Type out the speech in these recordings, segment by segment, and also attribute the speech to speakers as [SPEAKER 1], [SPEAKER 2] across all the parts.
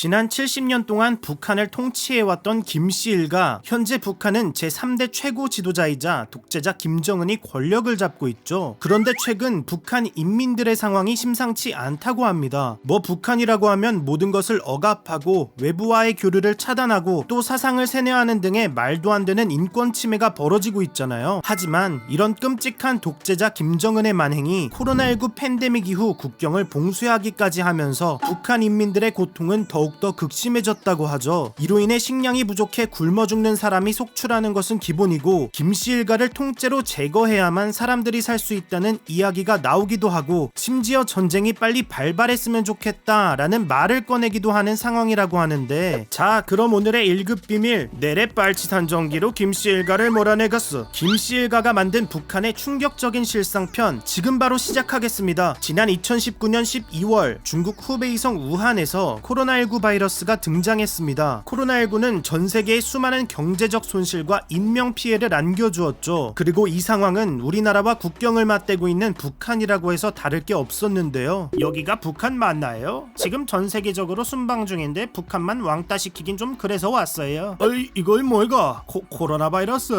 [SPEAKER 1] 지난 70년 동안 북한을 통치해왔던 김씨 일가, 현재 북한은 제3대 최고 지도자이자 독재자 김정은이 권력을 잡고 있죠. 그런데 최근 북한 인민들의 상황이 심상치 않다고 합니다. 북한이라고 하면 모든 것을 억압하고 외부와의 교류를 차단하고 또 사상을 세뇌하는 등의 말도 안 되는 인권 침해가 벌어지고 있잖아요. 하지만 이런 끔찍한 독재자 김정은의 만행이 코로나19 팬데믹 이후 국경을 봉쇄하기까지 하면서 북한 인민들의 고통은 더욱더 극심해졌다고 하죠. 이로 인해 식량이 부족해 굶어 죽는 사람이 속출하는 것은 기본이고 김씨 일가를 통째로 제거해야만 사람들이 살 수 있다는 이야기가 나오기도 하고, 심지어 전쟁이 빨리 발발했으면 좋겠다라는 말을 꺼내기도 하는 상황이라고 하는데, 자, 그럼 오늘의 1급 비밀, 내래 빨치산 전기로 김씨 일가를 몰아내갔어. 김씨 일가가 만든 북한의 충격적인 실상편, 지금 바로 시작하겠습니다. 지난 2019년 12월 중국 후베이성 우한에서 코로나19 바이러스가 등장했습니다. 코로나19는 전 세계에 수많은 경제적 손실과 인명피해를 안겨주었죠. 그리고 이 상황은 우리나라와 국경을 맞대고 있는 북한이라고 해서 다를 게 없었는데요. 여기가 북한 맞나요? 지금 전 세계적으로 순방 중인데 북한만 왕따 시키긴 좀 그래서 왔어요. 어이, 이걸 뭐이가? 코로나 바이러스?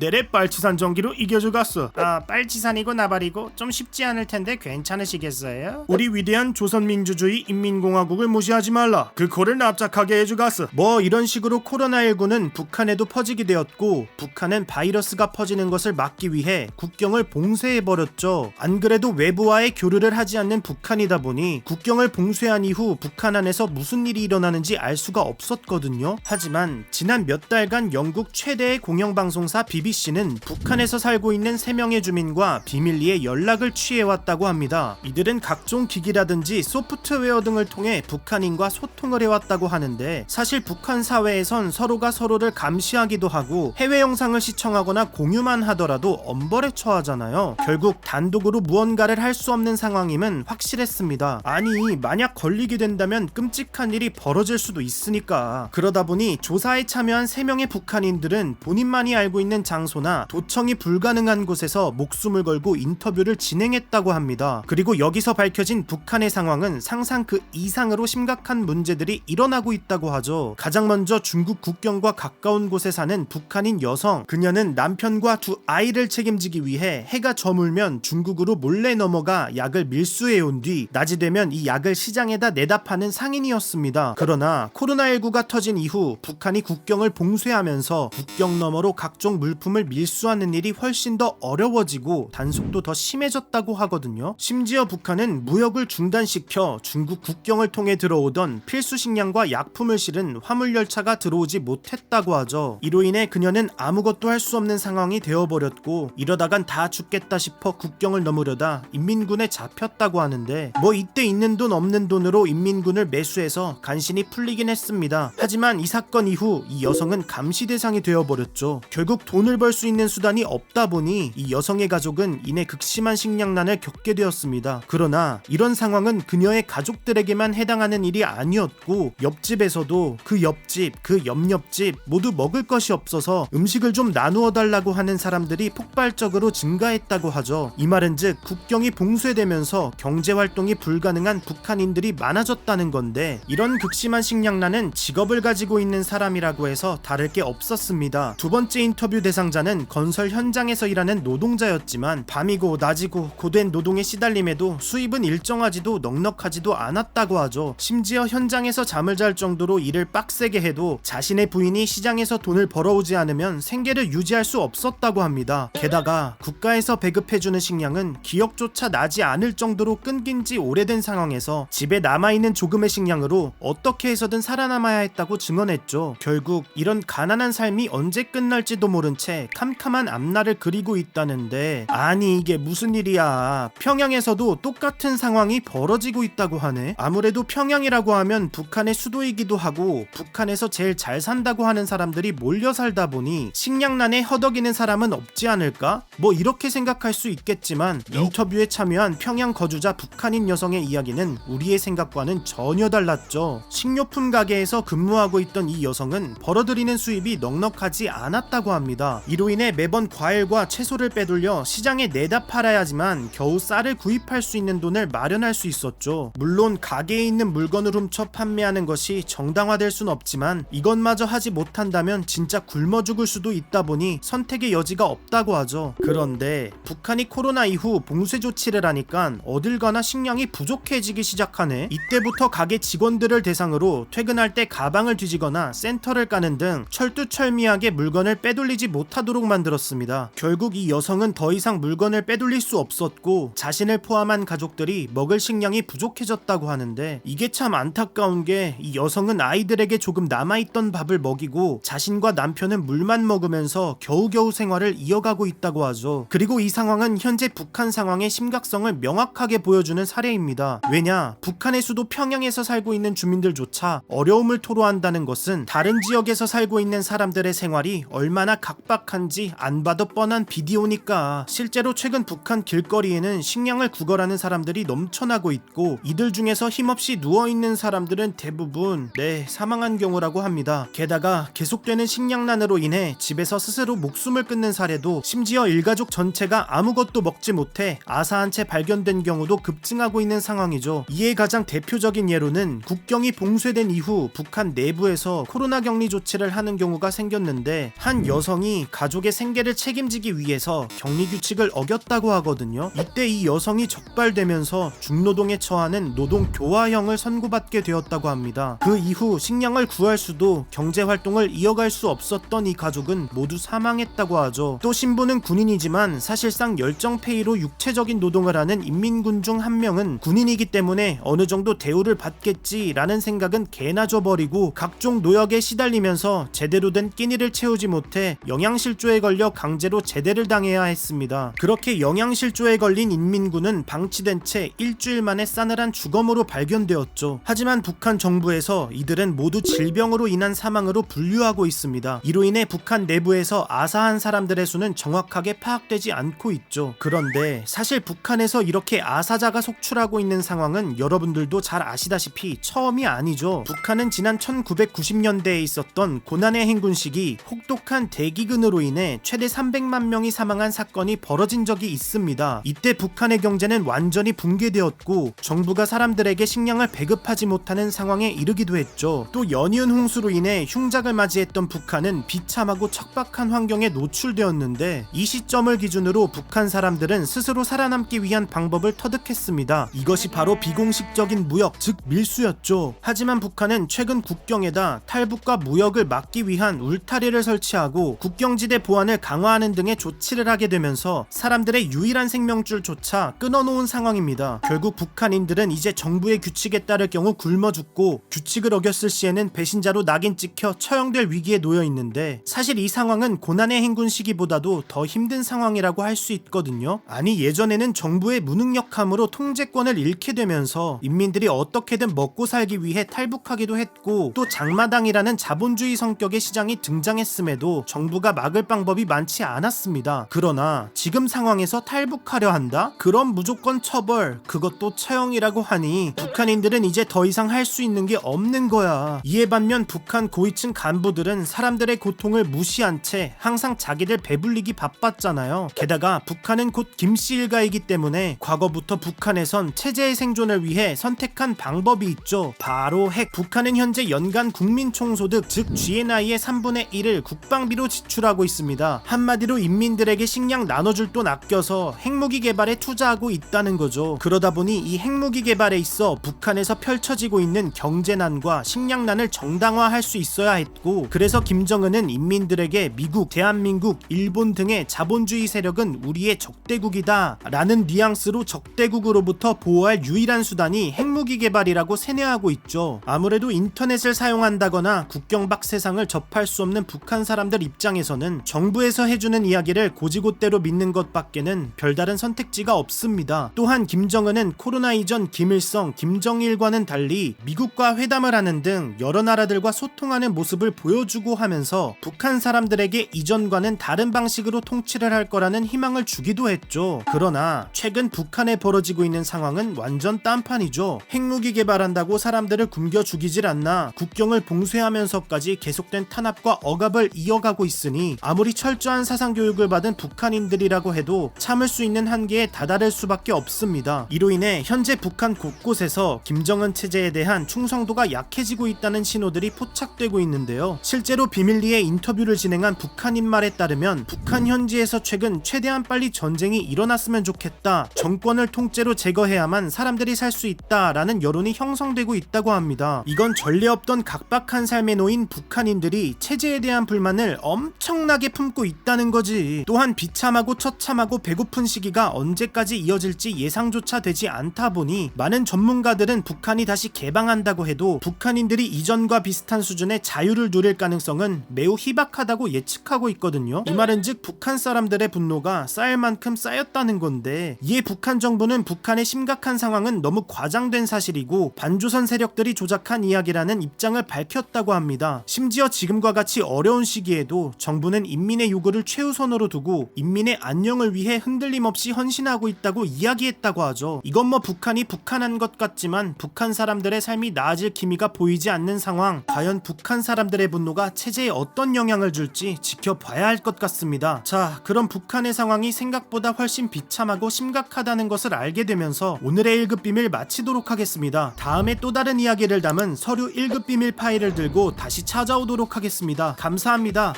[SPEAKER 1] 내래 빨치산 전기로 이겨주갔어. 빨치산이고 나발이고 좀 쉽지 않을 텐데 괜찮으시겠어요? 우리 위대한 조선민주주의 인민공화국을 무시하지 말라. 그 코를 납작하게 해주갔어. 이런 식으로 코로나19는 북한에도 퍼지게 되었고, 북한은 바이러스가 퍼지는 것을 막기 위해 국경을 봉쇄해버렸죠. 안 그래도 외부와의 교류를 하지 않는 북한이다 보니 국경을 봉쇄한 이후 북한 안에서 무슨 일이 일어나는지 알 수가 없었거든요. 하지만 지난 몇 달간 영국 최대의 공영방송사 BBC는 북한에서 살고 있는 3명의 주민과 비밀리에 연락을 취해왔다고 합니다. 이들은 각종 기기라든지 소프트웨어 등을 통해 북한인과 소통을 해왔다고 하는데, 사실 북한 사회에선 서로가 서로를 감시하기도 하고 해외 영상을 시청하거나 공유만 하더라도 엄벌에 처하잖아요. 결국 단독으로 무언가를 할 수 없는 상황임은 확실했습니다. 아니, 만약 걸리게 된다면 끔찍한 일이 벌어질 수도 있으니까. 그러다 보니 조사에 참여한 3명의 북한인들은 본인만이 알고 있는 장소나 도청이 불가능한 곳에서 목숨을 걸고 인터뷰를 진행했다고 합니다. 그리고 여기서 밝혀진 북한의 상황은 상상 그 이상으로 심각한 문제들이 일어나고 있다고 하죠. 가장 먼저 중국 국경과 가까운 곳에 사는 북한인 여성, 그녀는 남편과 2아이를 책임지기 위해 해가 저물면 중국으로 몰래 넘어가 약을 밀수해온 뒤 낮이 되면 이 약을 시장에다 내다 파는 상인이었습니다. 그러나 코로나19가 터진 이후 북한이 국경을 봉쇄하면서 국경 너머로 각종 물품을 밀수하는 일이 훨씬 더 어려워지고 단속도 더 심해졌다고 하거든요. 심지어 북한은 무역을 중단시켜 중국 국경을 통해 들어오던 필수 식량과 약품을 실은 화물열차가 들어오지 못했다고 하죠. 이로 인해 그녀는 아무것도 할 수 없는 상황이 되어버렸고, 이러다간 다 죽겠다 싶어 국경을 넘으려다 인민군에 잡혔다고 하는데, 이때 있는 돈 없는 돈으로 인민군을 매수해서 간신히 풀리긴 했습니다. 하지만 이 사건 이후 이 여성은 감시 대상이 되어버렸죠. 결국 돈을 벌 수 있는 수단이 없다 보니 이 여성의 가족은 이내 극심한 식량난을 겪게 되었습니다. 그러나 이런 상황은 그녀의 가족들에게만 해당하는 일이 아니었고, 옆집에서도 그 옆집, 그 옆옆집 모두 먹을 것이 없어서 음식을 좀 나누어 달라고 하는 사람들이 폭발적으로 증가했다고 하죠. 이 말은즉 국경이 봉쇄되면서 경제활동이 불가능한 북한인들이 많아졌다는 건데, 이런 극심한 식량난은 직업을 가지고 있는 사람이라고 해서 다를 게 없었습니다. 두 번째 인터뷰 대상자는 건설 현장에서 일하는 노동자였지만 밤이고 낮이고 고된 노동에 시달림에도 수입은 일정하지도 넉넉하지도 않았다고 하죠. 심지어 현장에서 잠을 잘 정도로 일을 빡세게 해도 자신의 부인이 시장에서 돈을 벌어오지 않으면 생계를 유지할 수 없었다고 합니다. 게다가 국가에서 배급해주는 식량은 기억조차 나지 않을 정도로 끊긴 지 오래된 상황에서 집에 남아있는 조금의 식량으로 어떻게 해서든 살아남아야 했다고 증언했죠. 결국 이런 가난한 삶이 언제 끝날지도 모른 채 캄캄한 앞날을 그리고 있다는데, 아니 이게 무슨 일이야. 평양에서도 똑같은 상황이 벌어지고 있다고 하네. 아무래도 평양이라고 하면 북한의 수도이기도 하고 북한에서 제일 잘 산다고 하는 사람들이 몰려 살다 보니 식량난에 허덕이는 사람은 없지 않을까? 이렇게 생각할 수 있겠지만, 인터뷰에 참여한 평양 거주자 북한인 여성의 이야기는 우리의 생각과는 전혀 달랐죠. 식료품 가게에서 근무하고 있던 이 여성은 벌어들이는 수입이 넉넉하지 않았다고 합니다. 이로 인해 매번 과일과 채소를 빼돌려 시장에 내다 팔아야지만 겨우 쌀을 구입할 수 있는 돈을 마련할 수 있었죠. 물론 가게에 있는 물건을 물건을 훔쳐 판매하는 것이 정당화될 순 없지만 이것마저 하지 못한다면 진짜 굶어 죽을 수도 있다 보니 선택의 여지가 없다고 하죠. 그런데 북한이 코로나 이후 봉쇄 조치를 하니까 어딜 가나 식량이 부족해지기 시작하네. 이때부터 가게 직원들을 대상으로 퇴근할 때 가방을 뒤지거나 센터를 까는 등 철두철미하게 물건을 빼돌리지 못하도록 만들었습니다. 결국 이 여성은 더 이상 물건을 빼돌릴 수 없었고 자신을 포함한 가족들이 먹을 식량이 부족해졌다고 하는데, 이게 참 안타까운 게 이 여성은 아이들에게 조금 남아있던 밥을 먹이고 자신과 남편은 물만 먹으면서 겨우겨우 생활을 이어가고 있다고 하죠. 그리고 이 상황은 현재 북한 상황의 심각성을 명확하게 보여주는 사례입니다. 왜냐, 북한의 수도 평양에서 살고 있는 주민들조차 어려움을 토로한다는 것은 다른 지역에서 살고 있는 사람들의 생활이 얼마나 각박한지 안 봐도 뻔한 비디오니까. 실제로 최근 북한 길거리에는 식량을 구걸하는 사람들이 넘쳐나고 있고, 이들 중에서 힘없이 누워있는 사람들은 대부분 사망한 경우라고 합니다. 게다가 계속되는 식량난으로 인해 집에서 스스로 목숨을 끊는 사례도, 심지어 일가족 전체가 아무것도 먹지 못해 아사한 채 발견된 경우도 급증하고 있는 상황이죠. 이에 가장 대표적인 예로는 국경이 봉쇄된 이후 북한 내부에서 코로나 격리 조치를 하는 경우가 생겼는데, 한 여성이 가족의 생계를 책임지기 위해서 격리 규칙을 어겼다고 하거든요. 이때 이 여성이 적발되면서 중노동에 처하는 노동 교화형을 선고받게 되었다고 합니다. 그 이후 식량을 구할 수도 경제활동을 이어갈 수 없었던 이 가족은 모두 사망했다고 하죠. 또 신부는 군인이지만 사실상 열정페이로 육체적인 노동을 하는 인민군 중 한 명은 군인이기 때문에 어느 정도 대우를 받겠지라는 생각은 개나 줘버리고 각종 노역에 시달리면서 제대로 된 끼니를 채우지 못해 영양실조에 걸려 강제로 제대를 당해야 했습니다. 그렇게 영양실조에 걸린 인민군은 방치된 채 일주일 만에 싸늘한 주검으로 발견되었죠. 하지만 북한 정부에서 이들은 모두 질병으로 인한 사망으로 분류하고 있습니다. 이로 인해 북한 내부에서 아사한 사람들의 수는 정확하게 파악되지 않고 있죠. 그런데 사실 북한에서 이렇게 아사자가 속출하고 있는 상황은 여러분들도 잘 아시다시피 처음이 아니죠. 북한은 지난 1990년대에 있었던 고난의 행군 시기 혹독한 대기근으로 인해 최대 300만 명이 사망한 사건이 벌어진 적이 있습니다. 이때 북한의 경제는 완전히 붕괴되었고 정부가 사람들에게 식량을 배급하지 못하는 상황에 이르기도 했죠. 또 연이은 홍수로 인해 흉작을 맞이했던 북한은 비참하고 척박한 환경에 노출되었는데, 이 시점을 기준으로 북한 사람들은 스스로 살아남기 위한 방법을 터득했습니다. 이것이 바로 비공식적인 무역, 즉 밀수였죠. 하지만 북한은 최근 국경에다 탈북과 무역을 막기 위한 울타리를 설치하고 국경지대 보안을 강화하는 등의 조치를 하게 되면서 사람들의 유일한 생명줄조차 끊어놓은 상황입니다. 결국 북한인들은 이제 정부의 규칙에 따를 경우 굶어 죽고, 규칙을 어겼을 시에는 배신자로 낙인 찍혀 처형될 위기에 놓여 있는데, 사실 이 상황은 고난의 행군 시기보다도 더 힘든 상황이라고 할 수 있거든요. 아니, 예전에는 정부의 무능력함으로 통제권을 잃게 되면서 인민들이 어떻게든 먹고 살기 위해 탈북하기도 했고, 또 장마당이라는 자본주의 성격의 시장이 등장했음에도 정부가 막을 방법이 많지 않았습니다. 그러나 지금 상황에서 탈북하려 한다? 그럼 무조건 처벌, 그것도 처형이라고 하니 북한인들은 이제 더 이상 할 수 있는 게 없는 거야. 이에 반면 북한 고위층 간부들은 사람들의 고통을 무시한 채 항상 자기들 배불리기 바빴잖아요. 게다가 북한은 곧 김씨 일가이기 때문에 과거부터 북한에선 체제의 생존을 위해 선택한 방법이 있죠. 바로 핵. 북한은 현재 연간 국민총소득, 즉 GNI의 3분의 1을 국방비로 지출하고 있습니다. 한마디로 인민들에게 식량 나눠줄 돈 아껴서 핵무기 개발에 투자하고 있다는 거죠. 그러다 보니 이 핵무기 개발에 있어 북한에서 펼쳐지고 있는 경제난과 식량난을 정당화할 수 있어야 했고, 그래서 김정은은 인민들에게 미국, 대한민국, 일본 등의 자본주의 세력은 우리의 적대국이다 라는 뉘앙스로 적대국으로부터 보호할 유일한 수단이 핵무기 개발이라고 세뇌하고 있죠. 아무래도 인터넷을 사용한다거나 국경 밖 세상을 접할 수 없는 북한 사람들 입장에서는 정부에서 해주는 이야기를 고지고대로 믿는 것밖에는 별다른 선택지가 없습니다. 또한 김정은은 코로나 이전 김일성, 김정일과는 달리 미국과 회담을 하는 등 여러 나라들과 소통하는 모습을 보여주고 하면서 북한 사람들에게 이전과는 다른 방식으로 통치를 할 거라는 희망을 주기도 했죠. 그러나 최근 북한에 벌어지고 있는 상황은 완전 딴판이죠. 핵무기 개발한다고 사람들을 굶겨 죽이질 않나 국경을 봉쇄하면서까지 계속된 탄압과 억압을 이어가고 있으니 아무리 철저한 사상교육을 받은 북한인들이라고 해도 참을 수 있는 한계에 다다를 수밖에 없습니다. 이로 인해 현재 북한 곳곳에서 김정은 체제에 대한 충성도가 약해지고 있다는 신호들이 포착되고 있는데요. 실제로 비밀리에 인터뷰를 진행한 북한인 말에 따르면 북한 현지에서 최근 최대한 빨리 전쟁이 일어났으면 좋겠다, 정권을 통째로 제거해야만 사람들이 살 수 있다라는 여론이 형성되고 있다고 합니다. 이건 전례 없던 각박한 삶에 놓인 북한인들이 체제에 대한 불만을 엄청나게 품고 있다는 거지. 또한 비참하고 처참하고 배고픈 시기가 언제까지 이어질지 예상조차 되지 않다 보니 많은 전문가들은 북한이 다시 개방한다고 해도 북한인들이 이전과 비슷한 수준의 자유를 누릴 가능성은 매우 희박하다고 예측하고 있거든요. 이 말은 즉 북한 사람들의 분노가 쌓일 만큼 쌓였다는 건데, 이에 북한 정부는 북한의 심각한 상황은 너무 과장된 사실이고 반조선 세력들이 조작한 이야기라는 입장을 밝혔다고 합니다. 심지어 지금과 같이 어려운 시기에도 정부는 인민의 요구를 최우선으로 두고 인민의 안녕을 위해 흔들림 없이 헌신하고 있다고 이야기했다고 하죠. 이건 뭐 북한이 북한한 것 같지만 북한 사람들의 삶이 나아질 기미가 보이지 않는 상황, 과연 북한 사람들의 분노가 체제에 어떤 영향을 줄지 지켜봐야 할 것 같습니다. 자, 그럼 북한의 상황이 생각보다 훨씬 비참하고 심각하다는 것을 알게 되면서 오늘의 1급 비밀 마치도록 하겠습니다. 다음에 또 다른 이야기를 담은 서류 1급 비밀 파일을 들고 다시 찾아오도록 하겠습니다. 감사합니다.